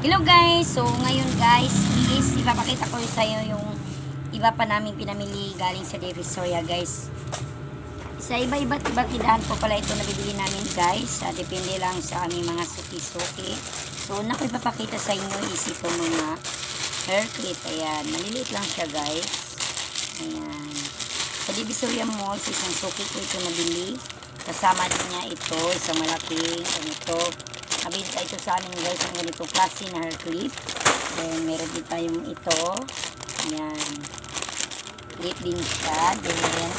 Hello guys! So ngayon guys is ipapakita ko sa iyo yung iba pa namin pinamili galing sa Divisoria guys. Sa iba-iba't tindahan po pala ito nabibili namin guys. Depende lang sa aming mga suki-suki. So una ko ipapakita sa inyo is ito mga hair clip. Ayan, maliliit lang siya guys. Ayan. Sa Divisoria Mall, isang suki ko ito nabili. Kasama niya ito, isang malaking ganito. Nabenta ito sa amin guys, ang ganito klase na hair clip. Then, meron din tayong ito. Ayan. Clip din siya. Then,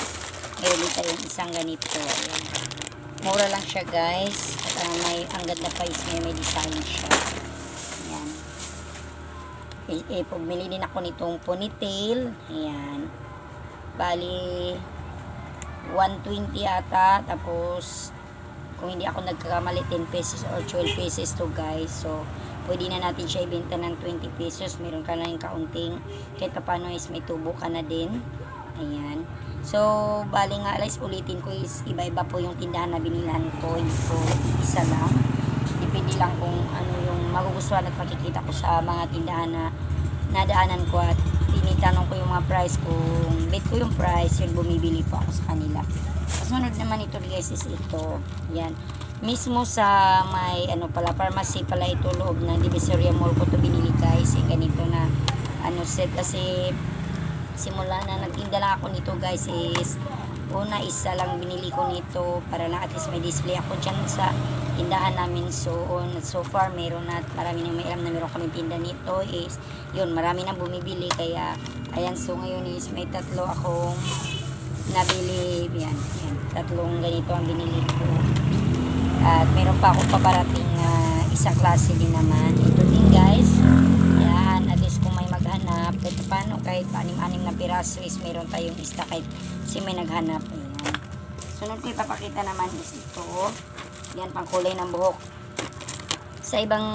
meron din tayong isang ganito. Ayan. Mura lang siya guys. At may, ang ganda pa is may design siya. Ayan. Pumili din ako nitong ponytail. Ayan. Bali, 120 ata. Tapos, kung hindi ako nagkakamali 10 pesos or 12 pesos to guys. So, pwede na natin siya ibenta ng 20 pesos. Meron ka na yung kaunting. Kahit paano is may tubo ka na din. Ayan. So, bali nga alas ulitin ko is iba-iba po yung tindahan na binilan ko. Hindi po isa lang. Depende lang kung ano yung magugustuhan at makikita ko sa mga tindahan na nadaanan ko at tinitanong ko yung mga price. Kung bet ko yung price, yun bumibili po ako sa kanila. Kasunod naman ito guys is ito. Yan. Mismo sa may pharmacy pala ito loob ng Divisoria Mall ko to binili guys. Yung ganito na set kasi simula na nagtinda lang ako nito guys is una isa lang binili ko nito para lang at least may display ako dyan sa tindahan namin. So far meron na marami nang may alam na meron kami tinda nito is yun marami nang bumibili kaya ayan. So ngayon is may tatlo akong nabili. Yan. Tatlong ganito ang binili ko. At meron pa akong paparating na isang klase din naman. Ito din guys. Yan. At least kung may maghanap, kahit paano, kahit 6-6 na piraso is meron tayong stock kahit si may naghanap. Ayan. Sunod ko ipapakita naman is ito. Yan, pangkulay ng buhok. Sa ibang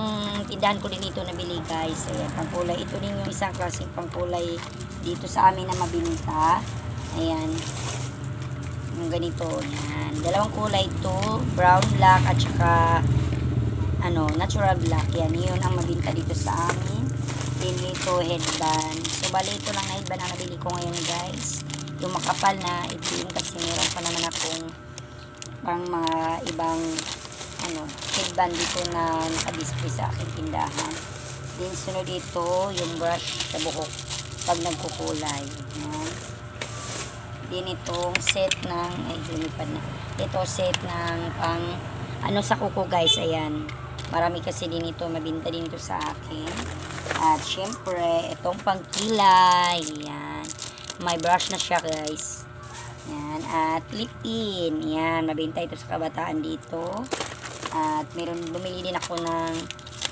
tindahan ko din ito nabili guys. Ayan, pangkulay. Ito din yung isang klaseng pangkulay dito sa amin na mabinta. Ayan. Yung ganito. Ayan. Dalawang kulay ito. Brown black at saka natural black. Yan. Yun ang mabinta dito sa amin. Then ito headband. So bali ito lang na headband ang nabili ko ngayon guys. Yung makapal na itim kasi meron pa naman akong pang mga ibang headband dito na nakadisplay sa aking tindahan. Then sunod ito yung brush sa buhok pag nagkukulay. Ayan. Din itong set ng lumipad na. Ito set ng pang sa kuko guys. Ayan. Marami kasi din ito mabinta din ito sa akin. At syempre itong pang kilay. Ayan. May brush na siya guys. Ayan. At lip in. Ayan. Mabinta ito sa kabataan dito. At bumili din ako ng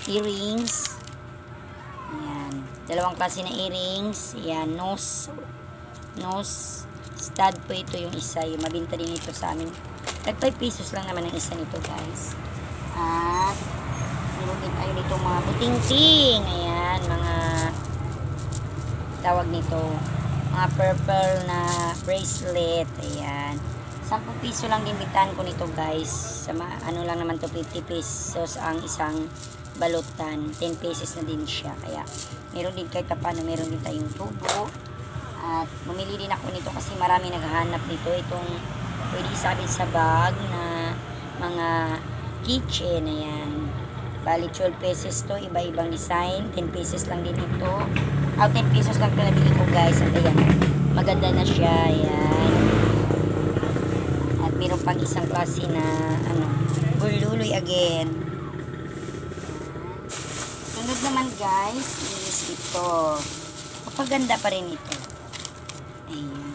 earrings. Ayan. Dalawang klase na earrings. Ayan. Nose stud po ito yung isa. Yung mabinta din ito sa amin. At 5 pesos lang naman ang isa nito guys. At meron din tayo nito mga buting-ting. Ayan. Mga tawag nito. Mga purple na bracelet. Ayan. 10 piso lang din bintahan ko nito guys. Sa lang naman to 50 pesos ang isang balutan. 10 pesos na din siya. Kaya meron din kahit paano meron din tayong tubo. At bumili din ako nito kasi marami naghahanap nito. Itong pwede isabit sa bag na mga keychain. Ayan. Bali 12 pesos to. Iba-ibang design. 10 pesos lang din ito. 10 pesos lang ito nabili ko guys. At ayan. Maganda na siya. Ayan. At meron pang isang klase na bululuy again. Sunod naman guys is ito. Kapaganda pa rin ito. Ayan.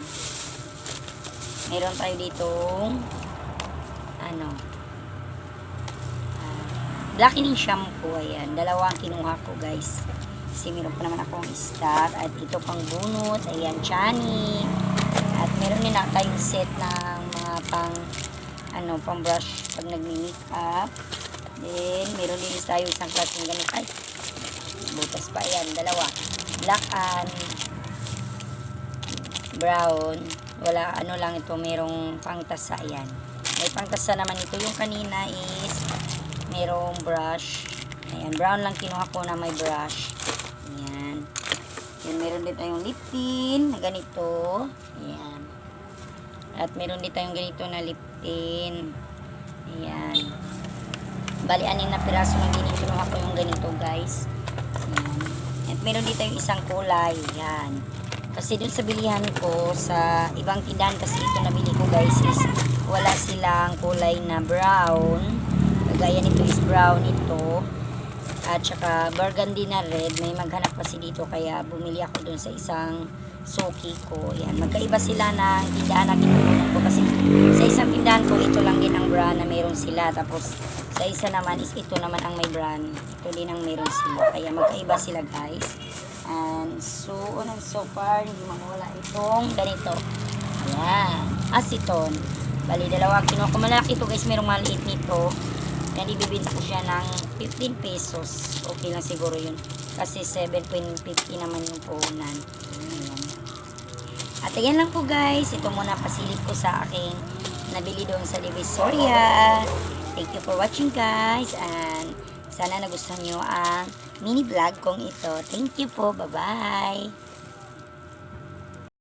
Meron tayo ditong blackening shampoo. Ayan. Dalawang kinuha ko guys. Kasi meron pa naman akong stock. At ito pang bunot. Ayan. Chani. At meron din na tayong set ng mga pang brush pag nagmi-makeup. Then meron din tayo isang klaseng ganito. Ay. Butas pa. Ayan. Dalawa. Black and brown. Wala lang ito. Merong pangtasa. Ayan. May pangtasa naman ito. Yung kanina is merong brush. Ayan. Ayan, brown lang kinuha ko na may brush. Ayan. Yan, meron din tayong lip tint na ganito. Ayan. At meron din tayong ganito na lip tint. Ayan. Bali, 6 na piraso ng ganito. Kinuha ko yung ganito, guys. Ayan. At meron din tayong isang kulay. Ayan. Kasi dun sa bilihan ko, sa ibang tindahan kasi ito nabili ko, guys, is wala silang kulay na brown. Kagaya nito is brown ito. At saka burgundy na red. May maghanap kasi dito kaya bumili ako dun sa isang suki ko. Yan. Magkaiba sila ng tindahan na kinukunan ko kasi sa isang tindahan ko ito lang din ang brand na meron sila. Tapos sa isa naman is ito naman ang may brand. Ito din ang meron sila. Kaya magkaiba sila, guys. And so far hindi mawala itong ganito. Ayan. Aceton. Bali, dalawa kinuha ko. Malaki ito, guys. Merong maliit nito. Yan, ibibinta ko siya ng 15 pesos. Okay lang siguro yun. Kasi 7.50 naman yung puhunan. Ayan. At ayan lang po, guys. Ito muna pasilip ko sa aking nabili doon sa Divisoria. Thank you for watching, guys. And sana nagustuhan nyo ang mini vlog kong ito. Thank you po. Bye-bye.